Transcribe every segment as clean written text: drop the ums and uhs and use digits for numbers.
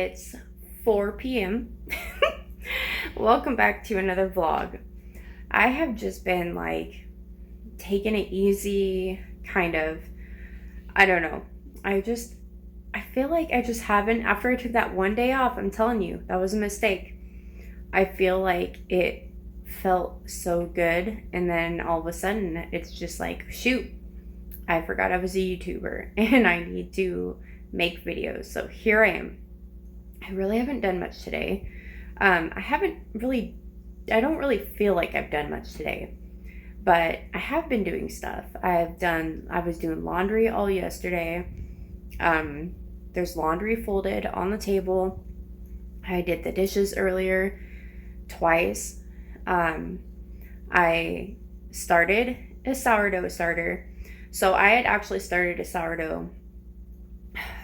It's 4 p.m. Welcome back to another vlog. I have just been like taking it easy, kind of. I don't know. I feel like I just haven't, after I took that one day off, I'm telling you, that was a mistake. I feel like it felt so good, and then all of a sudden it's just like, shoot, I forgot I was a YouTuber and I need to make videos. So here I am. I really haven't done much today. I don't really feel like I've done much today, but I have been doing stuff. I was doing laundry all yesterday. There's laundry folded on the table. I did the dishes earlier twice. I started a sourdough starter. So I had actually started a sourdough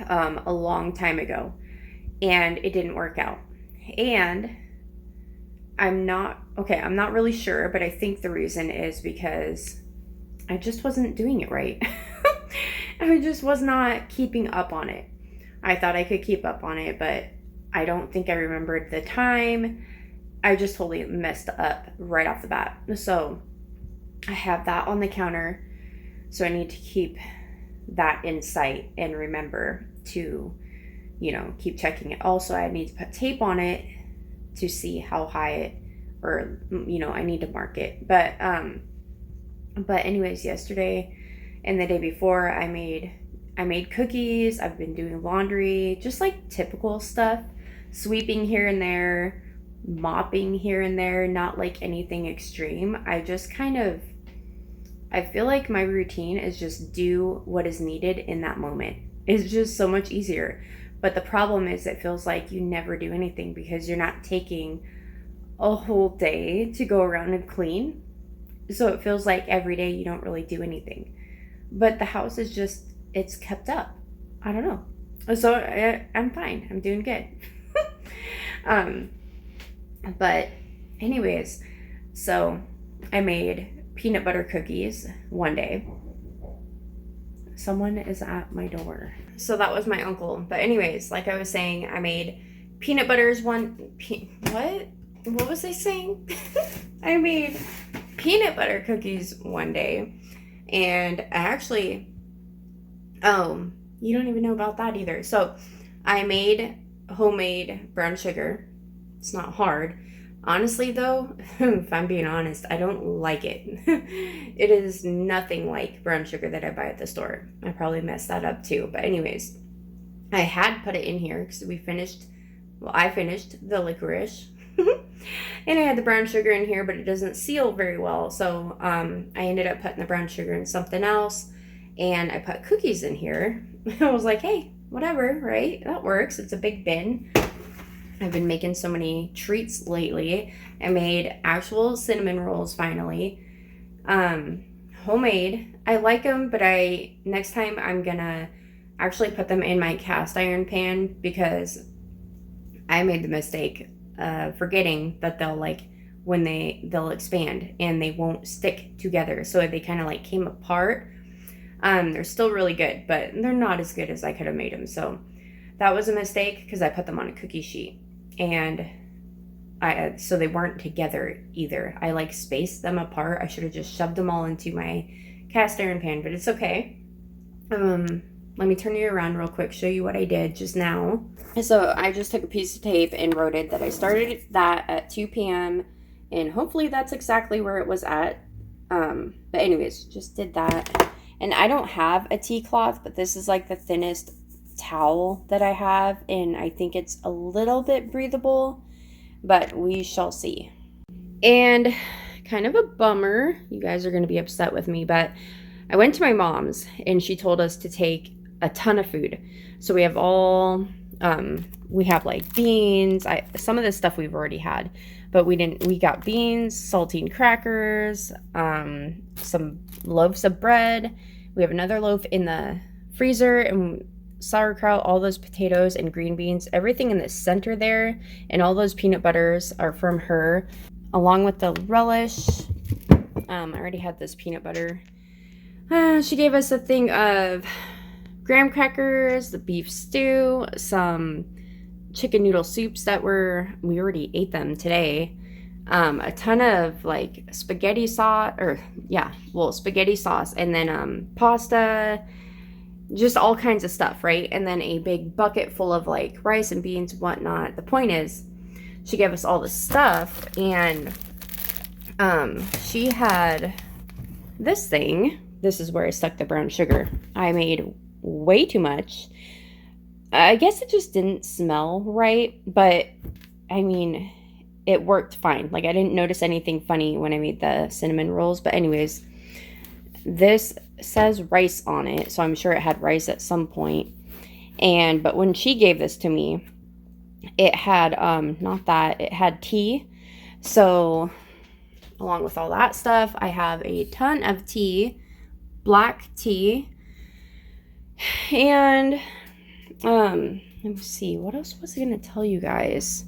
a long time ago, and it didn't work out. And I'm not really sure, but I think the reason is because I just wasn't doing it right. I just was not keeping up on it. I thought I could keep up on it, but I don't think I remembered the time. I just totally messed up right off the bat. So I have that on the counter. So I need to keep that in sight and remember to, keep checking it. Also, I need to put tape on it to see how high I need to mark it. But anyways, yesterday and the day before, I made cookies. I've been doing laundry, just like typical stuff, sweeping here and there, mopping here and there, not like anything extreme. I feel like my routine is just do what is needed in that moment. It's just so much easier. But the problem is it feels like you never do anything because you're not taking a whole day to go around and clean. So it feels like every day you don't really do anything. But the house is it's kept up. I don't know. So I'm fine. I'm doing good. But anyways, so I made peanut butter cookies one day. Someone is at my door. So that was my uncle. But anyways, like I was saying, I made peanut butters what was I saying? I made peanut butter cookies one day, and I actually, you don't even know about that either. So I made homemade brown sugar. It's not hard. Honestly, though, if I'm being honest, I don't like it. It is nothing like brown sugar that I buy at the store. I probably messed that up too. But anyways, I had put it in here because I finished the licorice. And I had the brown sugar in here, but it doesn't seal very well. So I ended up putting the brown sugar in something else. And I put cookies in here. I was like, hey, whatever, right? That works. It's a big bin. I've been making so many treats lately. I made actual cinnamon rolls finally. Homemade. I like them, but next time I'm gonna actually put them in my cast iron pan because I made the mistake of forgetting that they'll expand and they won't stick together. So they kind of like came apart. They're still really good, but they're not as good as I could have made them. So that was a mistake because I put them on a cookie sheet. And so they weren't together either. I spaced them apart. I should have just shoved them all into my cast iron pan, but it's okay. Let me turn you around real quick, show you what I did just now. So I just took a piece of tape and wrote it that I started that at 2 p.m. and hopefully that's exactly where it was at. But anyways, just did that. And I don't have a tea cloth, but this is like the thinnest towel that I have, and I think it's a little bit breathable, but we shall see. And kind of a bummer, you guys are going to be upset with me, but I went to my mom's and she told us to take a ton of food. So we have we have like beans, some of this stuff we've already had, but we got beans, saltine crackers, some loaves of bread. We have another loaf in the freezer, and sauerkraut, all those potatoes and green beans, everything in the center there, and all those peanut butters are from her, along with the relish. I already had this peanut butter. She gave us a thing of graham crackers, the beef stew, some chicken noodle soups that we already ate them today. A ton of like spaghetti sauce, spaghetti sauce, and then pasta, just all kinds of stuff, right? And then a big bucket full of like rice and beans and whatnot. The point is, she gave us all this stuff, and she had this thing. This is where I stuck the brown sugar. I made way too much. I guess it just didn't smell right, but I mean, it worked fine. Like, I didn't notice anything funny when I made the cinnamon rolls. But anyways, this says rice on it, so I'm sure it had rice at some point. But when she gave this to me, it had it had tea. So along with all that stuff, I have a ton of tea, black tea, and let me see, what else was I gonna tell you guys?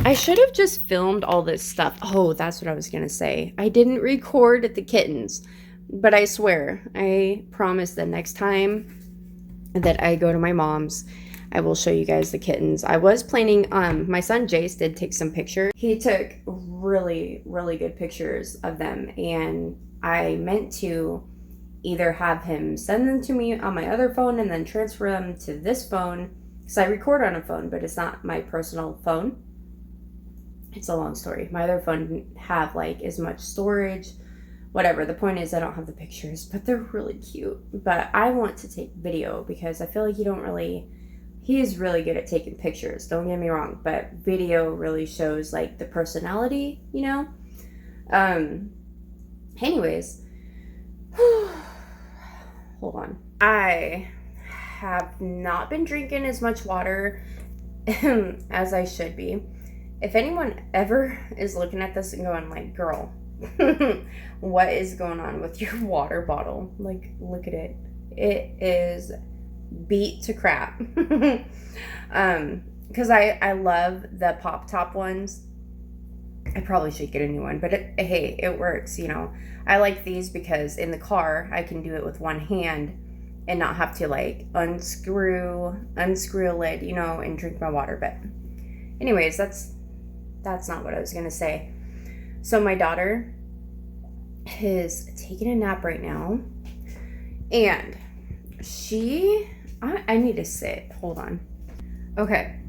I should have just filmed all this stuff. Oh, that's what I was gonna say. I didn't record the kittens, but I swear, I promise the next time that I go to my mom's, I will show you guys the kittens. I was planning, my son Jace did take some pictures. He took really, really good pictures of them, and I meant to either have him send them to me on my other phone and then transfer them to this phone, because I record on a phone, but it's not my personal phone. It's a long story. My other phone didn't have like as much storage, whatever. The point is, I don't have the pictures, but they're really cute. But I want to take video because I feel like he is really good at taking pictures, don't get me wrong, but video really shows like the personality, you know? Anyways, hold on. I have not been drinking as much water as I should be. If anyone ever is looking at this and going like, girl, what is going on with your water bottle? Like, look at it. It is beat to crap. Because I love the pop top ones. I probably should get a new one, but hey, it works, you know. I like these because in the car I can do it with one hand and not have to like unscrew a lid, you know, and drink my water. But anyways, that's not what I was gonna say. So my daughter is taking a nap right now, and I need to sit. Hold on. Okay.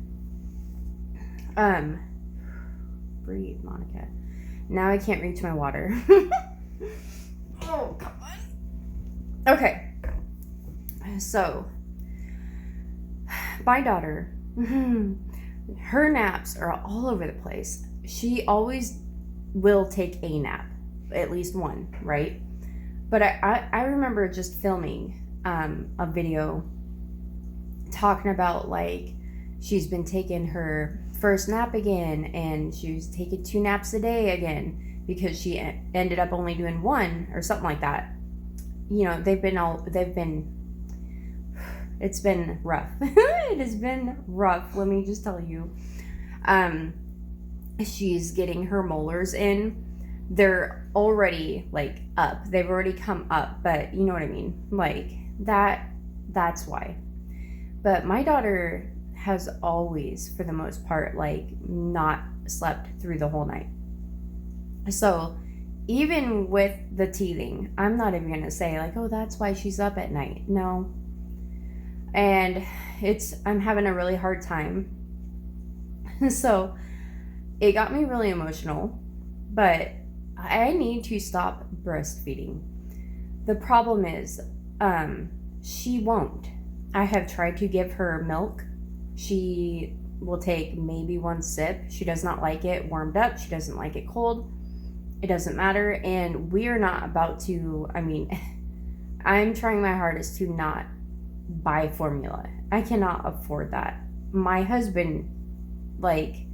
Breathe, Monica. Now I can't reach my water. Oh, come on. Okay. So, my daughter, her naps are all over the place. She always will take a nap, at least one, right? But I remember just filming a video talking about like she's been taking her first nap again, and she was taking 2 naps a day again because she ended up only doing 1 or something like that. You know, it's been rough. It has been rough, let me just tell you. She's getting her molars in. They're already like up. They've already come up, but you know what I mean? Like that's why. But my daughter has always, for the most part, like not slept through the whole night. So even with the teething, I'm not even gonna say like, oh, that's why she's up at night. No. And I'm having a really hard time. So it got me really emotional, but I need to stop breastfeeding. The problem is, she won't. I have tried to give her milk. She will take maybe 1 sip. She does not like it warmed up. She doesn't like it cold. It doesn't matter. And we are not about to, I'm trying my hardest to not buy formula. I cannot afford that. My husband, like,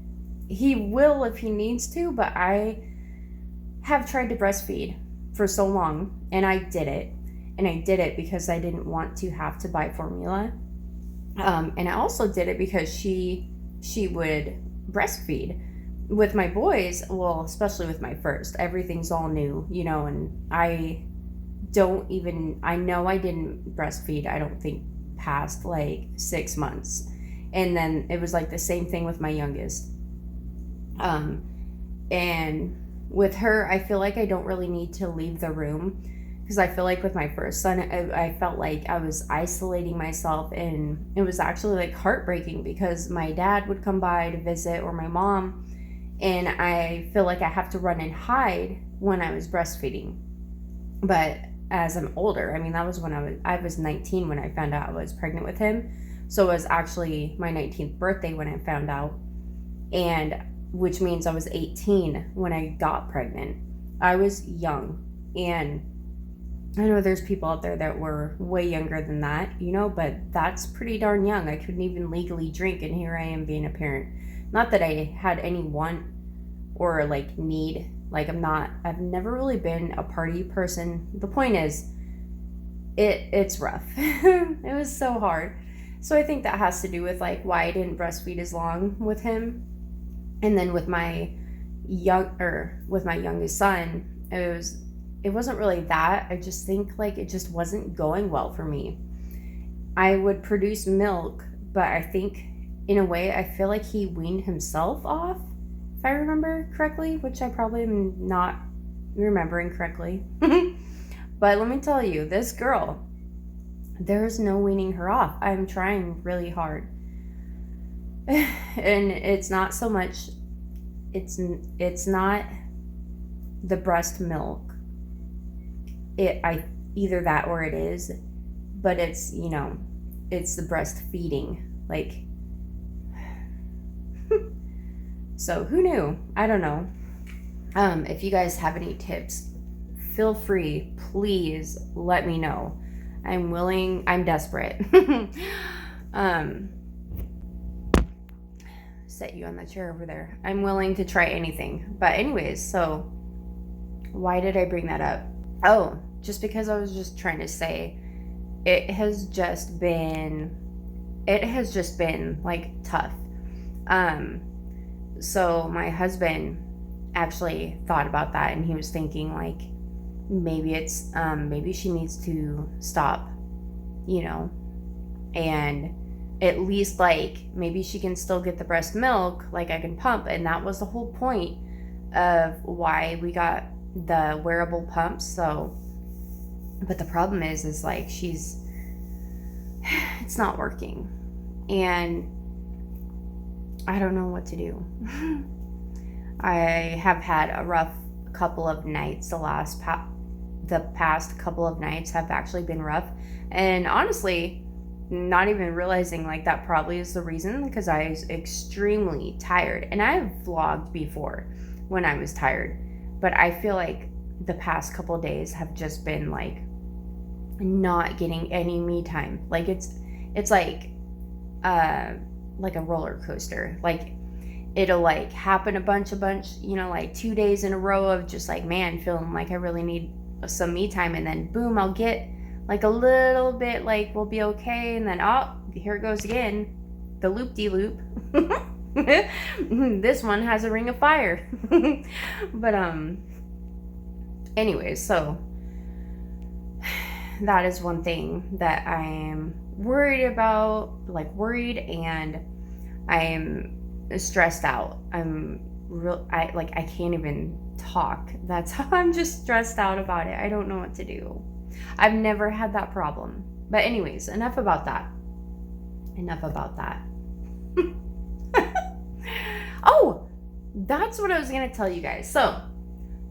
he will if he needs to, but I have tried to breastfeed for so long, and I did it. And I did it because I didn't want to have to buy formula. And I also did it because she would breastfeed. With my boys, well, especially with my first, everything's all new, you know, and I know I didn't breastfeed, I don't think, past like 6 months. And then it was like the same thing with my youngest. And with her, I feel like I don't really need to leave the room, because I feel like with my first son, I felt like I was isolating myself, and it was actually like heartbreaking because my dad would come by to visit, or my mom, and I feel like I have to run and hide when I was breastfeeding. But as I'm older, I mean, that was when I was 19 when I found out I was pregnant with him. So it was actually my 19th birthday when I found out, and which means I was 18 when I got pregnant. I was young, and I know there's people out there that were way younger than that, you know, but that's pretty darn young. I couldn't even legally drink, and here I am being a parent. Not that I had any want or like need. Like I've never really been a party person. The point is, it's rough. It was so hard. So I think that has to do with like why I didn't breastfeed as long with him. And then with my youngest son, it wasn't really that. I just think like it just wasn't going well for me. I would produce milk, but I think in a way I feel like he weaned himself off, if I remember correctly, which I probably am not remembering correctly. But let me tell you, this girl, there's no weaning her off. I'm trying really hard. And it's not so much, it's not the breast milk. Either that or it is, but it's, you know, it's the breastfeeding. Like, so who knew? I don't know. If you guys have any tips, feel free, please let me know. I'm desperate. Set you on the chair over there. I'm willing to try anything. But anyways, so why did I bring that up? Oh, just because I was just trying to say it has just been like tough. So my husband actually thought about that, and he was thinking like maybe she needs to stop, you know, and at least like maybe she can still get the breast milk, like I can pump. And that was the whole point of why we got the wearable pumps. So, but the problem is like it's not working, and I don't know what to do. I have had a rough couple of nights. The past couple of nights have actually been rough, and honestly, not even realizing like that probably is the reason, because I was extremely tired. And I've vlogged before when I was tired, but I feel like the past couple of days have just been like not getting any me time. Like it's like a roller coaster. Like it'll like happen a bunch, you know, like 2 days in a row of just like, man, feeling like I really need some me time, and then boom, I'll get like a little bit, like we'll be okay, and then oh, here it goes again, the loop-de-loop. This one has a ring of fire. But anyways, so that is one thing that I am worried about, and I am stressed out. I can't even talk. That's how I'm just stressed out about it. I don't know what to do. I've never had that problem. But anyways, enough about that. Oh, that's what I was going to tell you guys. So,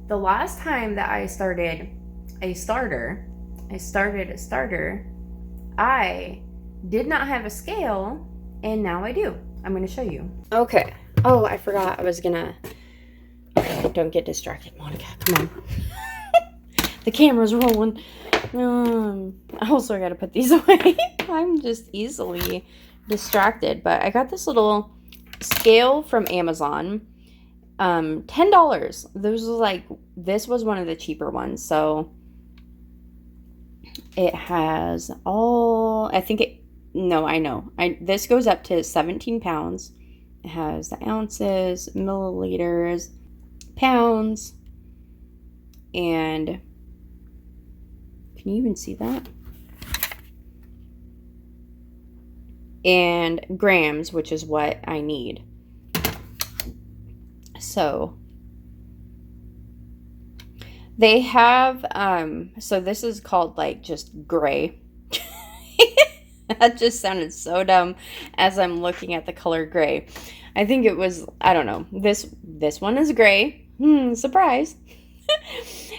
the last time that I started a starter, I did not have a scale, and now I do. I'm going to show you. Okay. Oh, I forgot. Okay, don't get distracted, Monica. Come on. The camera's rolling. I also got to put these away. I'm just easily distracted. But I got this little scale from Amazon. $10. This was one of the cheaper ones. So it has this goes up to 17 pounds. It has the ounces, milliliters, pounds, and can you even see that? and grams, which is what I need. So they have, so this is called like just gray. That just sounded so dumb as I'm looking at the color gray. I think it was, I don't know. This one is gray. Surprise.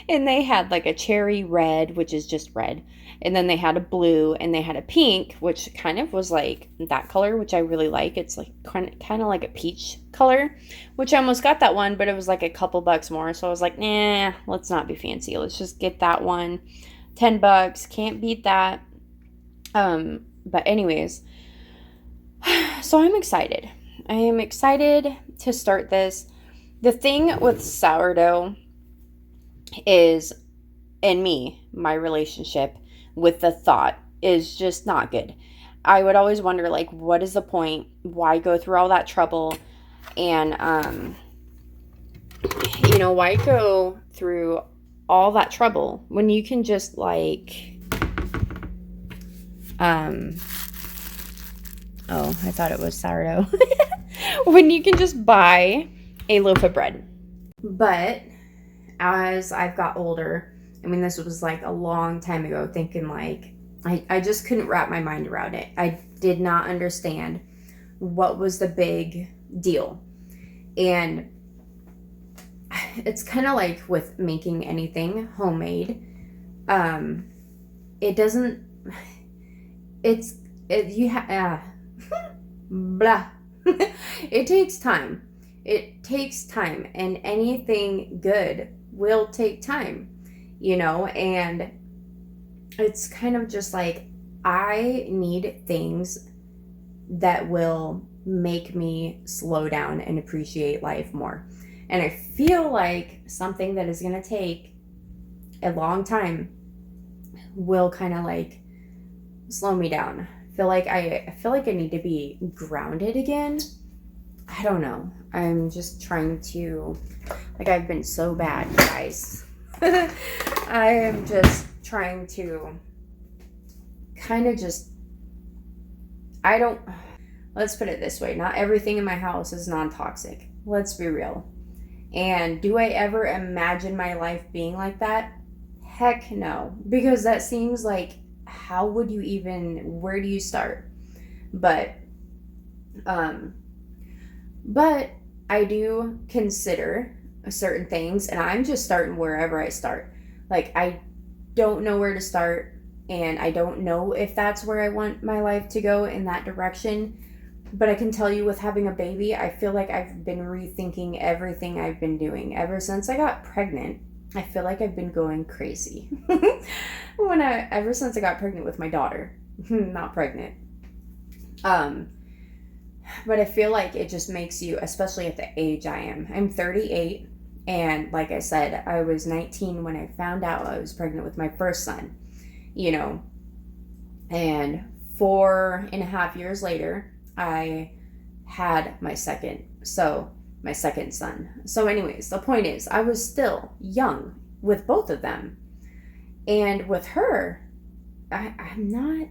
And they had like a cherry red, which is just red. And then they had a blue and they had a pink, which kind of was like that color, which I really like. It's like kind of like a peach color, which I almost got that one, but it was like a couple bucks more. So I was like, nah, let's not be fancy. Let's just get that one. $10. Can't beat that. But anyways, so I'm excited. I am excited to start this. The thing with sourdough is, in me, my relationship with the thought is just not good. I would always wonder, like, what is the point? Why go through all that trouble? And, why go through all that trouble when you can just, like, oh, I thought it was sourdough. When you can just buy a loaf of bread. But as I've got older, I mean, this was like a long time ago, thinking like, I just couldn't wrap my mind around it. I did not understand what was the big deal. And it's kind of like with making anything homemade. It doesn't, blah. It takes time. It takes time, and anything good will take time, and it's kind of just like, I need things that will make me slow down and appreciate life more. And I feel like something that is going to take a long time will kind of like slow me down. I feel like I need to be grounded again. I don't know. I'm just trying to, like, I've been so bad, guys. I am just trying to kind of just, let's put it this way. Not everything in my house is non-toxic. Let's be real. And do I ever imagine my life being like that? Heck no. Because that seems like, where do you start? But I do consider certain things, and I'm just starting wherever I start. Like, I don't know where to start, and I don't know if that's where I want my life to go, in that direction. But I can tell you, with having a baby, I feel like I've been rethinking everything I've been doing. Ever since I got pregnant, I feel like I've been going crazy. Ever since I got pregnant with my daughter. Not pregnant. But I feel like it just makes you, especially at the age I am. I'm 38, and like I said, I was 19 when I found out I was pregnant with my first son, and 4.5 years later, I had my second son. So anyways, the point is, I was still young with both of them. And with her, I'm not,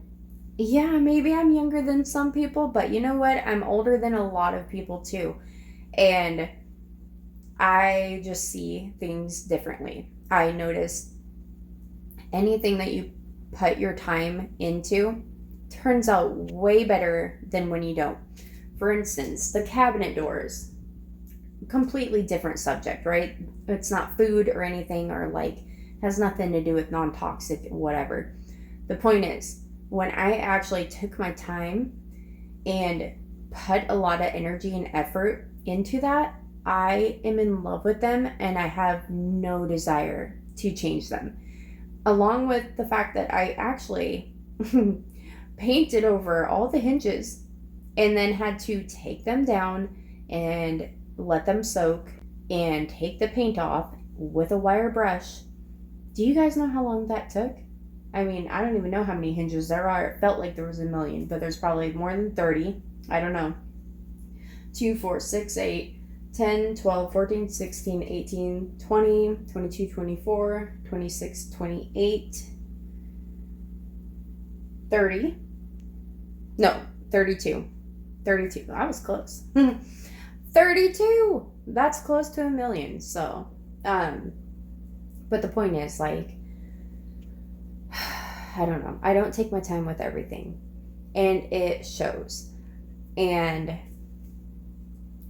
yeah, maybe I'm younger than some people, but you know what? I'm older than a lot of people too. And I just see things differently. I notice anything that you put your time into turns out way better than when you don't. For instance, the cabinet doors. Completely different subject, right? It's not food or anything, or like has nothing to do with non-toxic, whatever. The point is, when I actually took my time and put a lot of energy and effort into that, I am in love with them, and I have no desire to change them. Along with the fact that I actually painted over all the hinges and then had to take them down and let them soak and take the paint off with a wire brush. Do you guys know how long that took? I mean, I don't even know how many hinges there are. It felt like there was a million, but there's probably more than 30. I don't know. 2, 4, 6, 8, 10, 12, 14, 16, 18, 20, 22, 24, 26, 28, 30. No, 32. 32. I was close. 32. That's close to 1,000,000. So, but the point is, like, I don't know. I don't take my time with everything, and it shows. And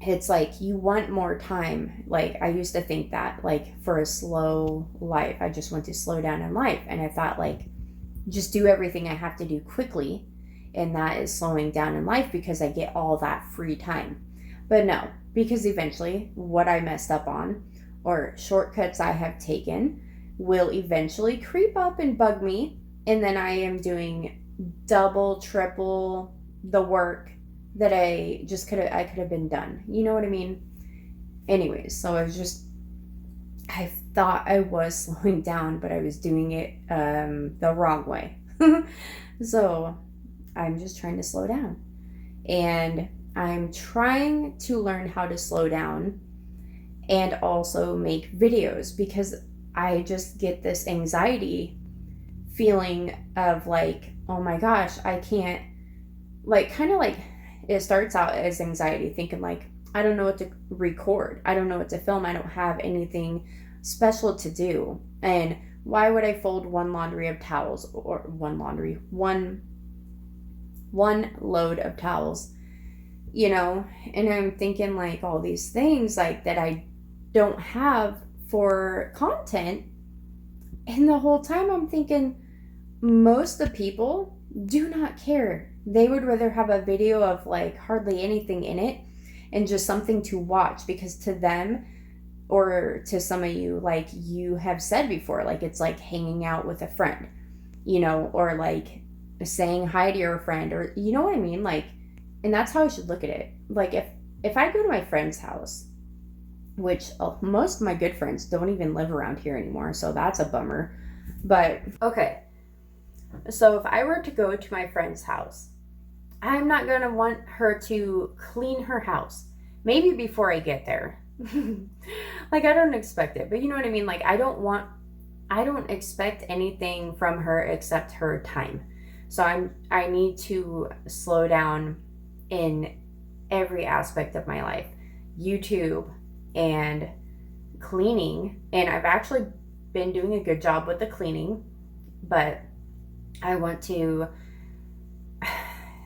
it's like, you want more time. Like, I used to think that, like, for a slow life, I just want to slow down in life. And I thought, like, just do everything I have to do quickly, and that is slowing down in life because I get all that free time. But no, because eventually what I messed up on, or shortcuts I have taken, will eventually creep up and bug me, and then I am doing double, triple the work that I could have been done. You know what I mean? Anyways, so I thought I was slowing down, but I was doing it the wrong way. So I'm just trying to slow down, and I'm trying to learn how to slow down and also make videos, because I just get this anxiety feeling of like, oh my gosh, I can't, like, kind of like, it starts out as anxiety, thinking like, I don't know what to record. I don't know what to film. I don't have anything special to do. And why would I fold one laundry of towels, or one load of towels, you know? And I'm thinking like all these things like that I don't have for content. And the whole time I'm thinking, most of the people do not care. They would rather have a video of like hardly anything in it and just something to watch, because to them, or to some of you, like you have said before, like it's like hanging out with a friend, you know, or like saying hi to your friend, or you know what I mean? Like, and that's how I should look at it. Like if I go to my friend's house, which most of my good friends don't even live around here anymore, so that's a bummer. But okay, so if I were to go to my friend's house, I'm not going to want her to clean her house. Maybe before I get there. Like, I don't expect it, but you know what I mean? Like, I don't expect anything from her except her time. So I need to slow down in every aspect of my life. YouTube and cleaning. And I've actually been doing a good job with the cleaning, but I want to,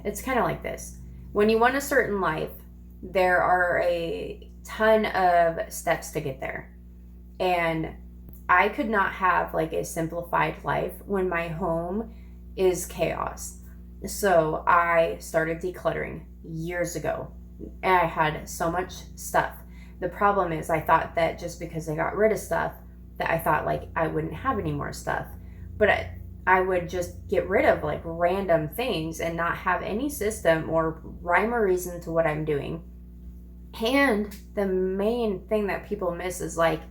it's kind of like this. When you want a certain life, there are a ton of steps to get there. And I could not have like a simplified life when my home is chaos. So I started decluttering years ago, and I had so much stuff. The problem is, I thought that just because I got rid of stuff, that I thought like I wouldn't have any more stuff. But I would just get rid of like random things and not have any system or rhyme or reason to what I'm doing. And the main thing that people miss is like,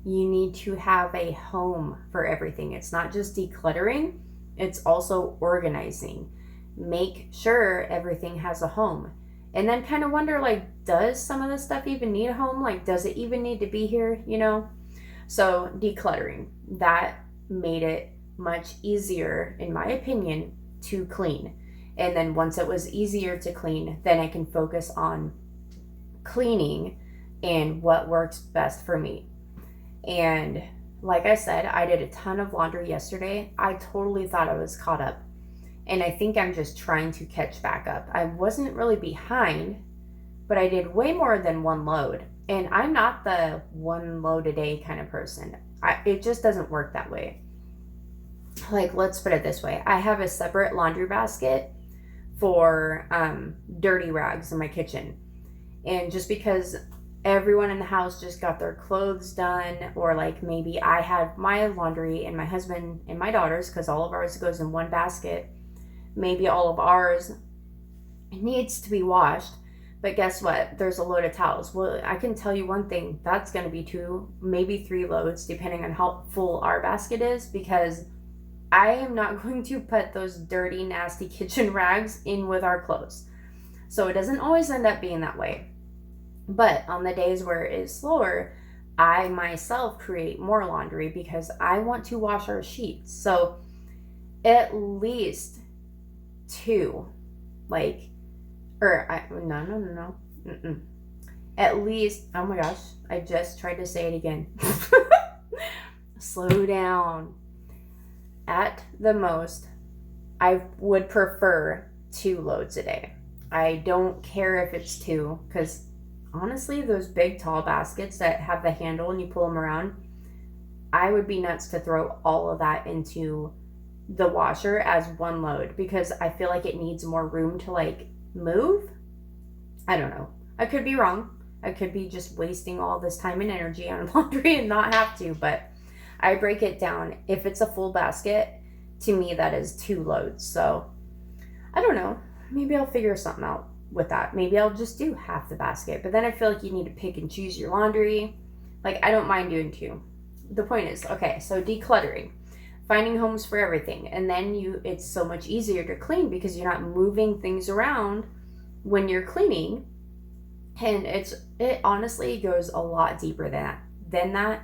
you need to have a home for everything. It's not just decluttering, it's also organizing. Make sure everything has a home. And then kind of wonder, like, does some of this stuff even need a home? Like, does it even need to be here, you know? So decluttering, that made it much easier, in my opinion, to clean. And then once it was easier to clean, then I can focus on cleaning and what works best for me. And like I said, I did a ton of laundry yesterday. I totally thought I was caught up. And I think I'm just trying to catch back up. I wasn't really behind, but I did way more than one load. And I'm not the one load a day kind of person. It just doesn't work that way. Like, let's put it this way. I have a separate laundry basket for dirty rags in my kitchen. And just because everyone in the house just got their clothes done, or like maybe I had my laundry and my husband and my daughter's, because all of ours goes in one basket, maybe all of ours needs to be washed, but guess what? There's a load of towels. Well, I can tell you one thing, that's going to be 2, maybe 3 loads, depending on how full our basket is, because I am not going to put those dirty, nasty kitchen rags in with our clothes. So it doesn't always end up being that way. But on the days where it is slower, I myself create more laundry because I want to wash our sheets. So at least 2, like No. Mm-mm. At least, oh my gosh, I just tried to say it again. Slow down. At the most, I would prefer 2 loads a day. I don't care if it's 2, because honestly, those big tall baskets that have the handle and you pull them around, I would be nuts to throw all of that into the washer as 1 load, because I feel like it needs more room to like move. I don't know. I could be wrong. I could be just wasting all this time and energy on laundry and not have to, but I break it down. If it's a full basket, to me that is 2 loads. So I don't know. Maybe I'll figure something out with that. Maybe I'll just do half the basket, but then I feel like you need to pick and choose your laundry. Like, I don't mind doing 2. The point is, okay, so decluttering, finding homes for everything, and then it's so much easier to clean because you're not moving things around when you're cleaning. And it honestly goes a lot deeper than that.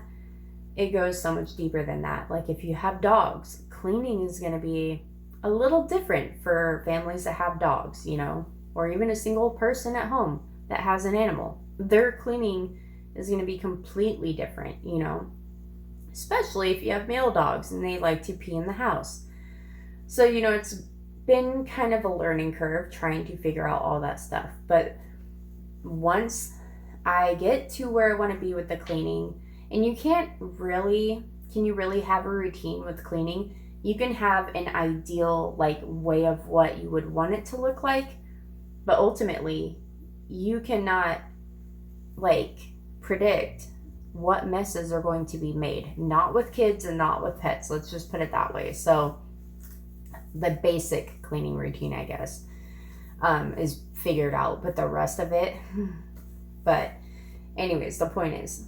It goes so much deeper than that. Like, if you have dogs, cleaning is going to be a little different for families that have dogs, you know, or even a single person at home that has an animal. Their cleaning is going to be completely different, you know, especially if you have male dogs and they like to pee in the house. So, you know, it's been kind of a learning curve trying to figure out all that stuff. But once I get to where I want to be with the cleaning, and can you really have a routine with cleaning? You can have an ideal like way of what you would want it to look like, but ultimately you cannot like predict what messes are going to be made, not with kids and not with pets. Let's just put it that way. So the basic cleaning routine, I guess, is figured out, but the rest of it, but anyways, the point is,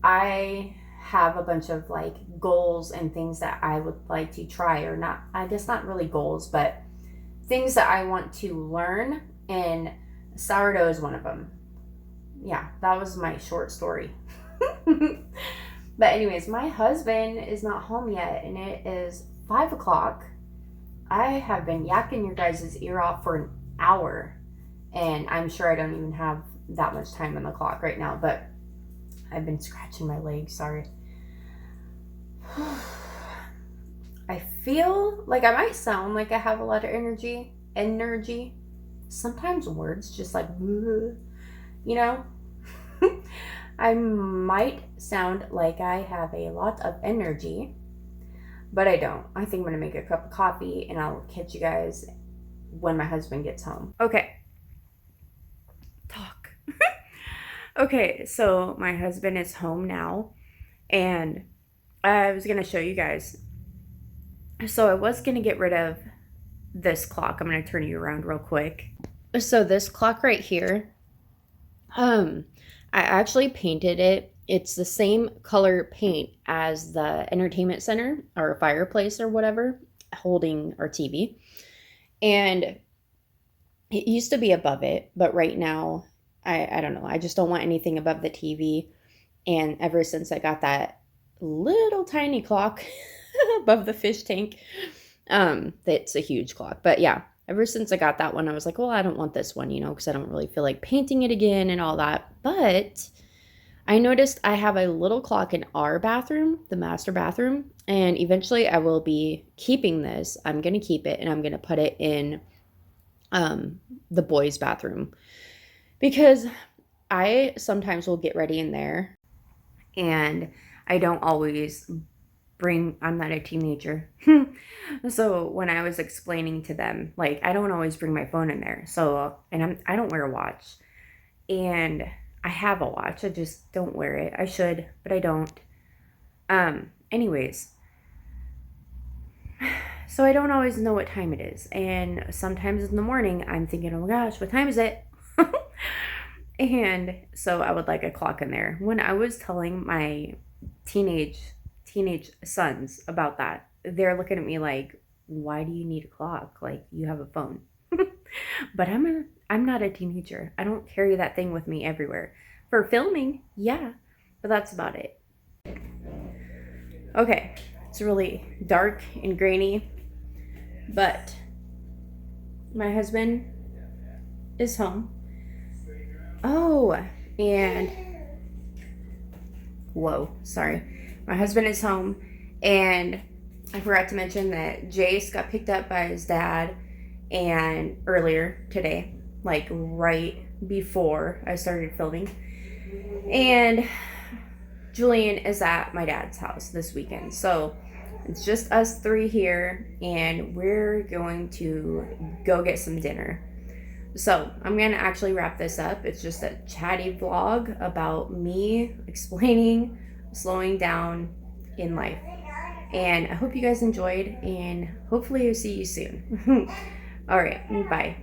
I have a bunch of like goals and things that I would like to try, or not, I guess not really goals, but things that I want to learn, and sourdough is one of them. Yeah, that was my short story. But anyways, my husband is not home yet, and it is 5 o'clock. I have been yakking your guys' ear off for an hour, and I'm sure I don't even have that much time on the clock right now, but I've been scratching my legs, sorry. I feel like I might sound like I have a lot of energy. Sometimes words just like, you know? I might sound like I have a lot of energy, but I don't. I think I'm gonna make a cup of coffee and I'll catch you guys when my husband gets home. Okay. Talk. Okay, so my husband is home now, and I was gonna show you guys. So I was gonna get rid of this clock. I'm gonna turn you around real quick. So this clock right here, I actually painted it. It's the same color paint as the entertainment center or fireplace or whatever holding our TV. And it used to be above it, but right now, I don't know. I just don't want anything above the TV. And ever since I got that little tiny clock above the fish tank, it's a huge clock. But yeah, ever since I got that one, I was like, well, I don't want this one, you know, because I don't really feel like painting it again and all that. But I noticed I have a little clock in our bathroom, the master bathroom, and eventually I will be keeping this. I'm going to keep it, and I'm going to put it in the boys' bathroom, because I sometimes will get ready in there, and I don't always I'm not a teenager. So when I was explaining to them, like, I don't always bring my phone in there. So, and I don't wear a watch, and I have a watch. I just don't wear it. I should, but I don't. Anyways, so I don't always know what time it is. And sometimes in the morning, I'm thinking, oh my gosh, what time is it? And so I would like a clock in there. When I was telling my teenage sons about that, they're looking at me like, why do you need a clock? Like, you have a phone. But I'm not a teenager. I don't carry that thing with me everywhere. For filming, yeah, but that's about it. Okay, it's really dark and grainy, but my husband is home. Oh, and whoa, sorry. My husband is home, and I forgot to mention that Jace got picked up by his dad and earlier today, like right before I started filming. And Julian is at my dad's house this weekend. So it's just us three here, and we're going to go get some dinner. So I'm going to actually wrap this up. It's just a chatty vlog about me explaining slowing down in life. And I hope you guys enjoyed, and hopefully I'll see you soon. All right, bye.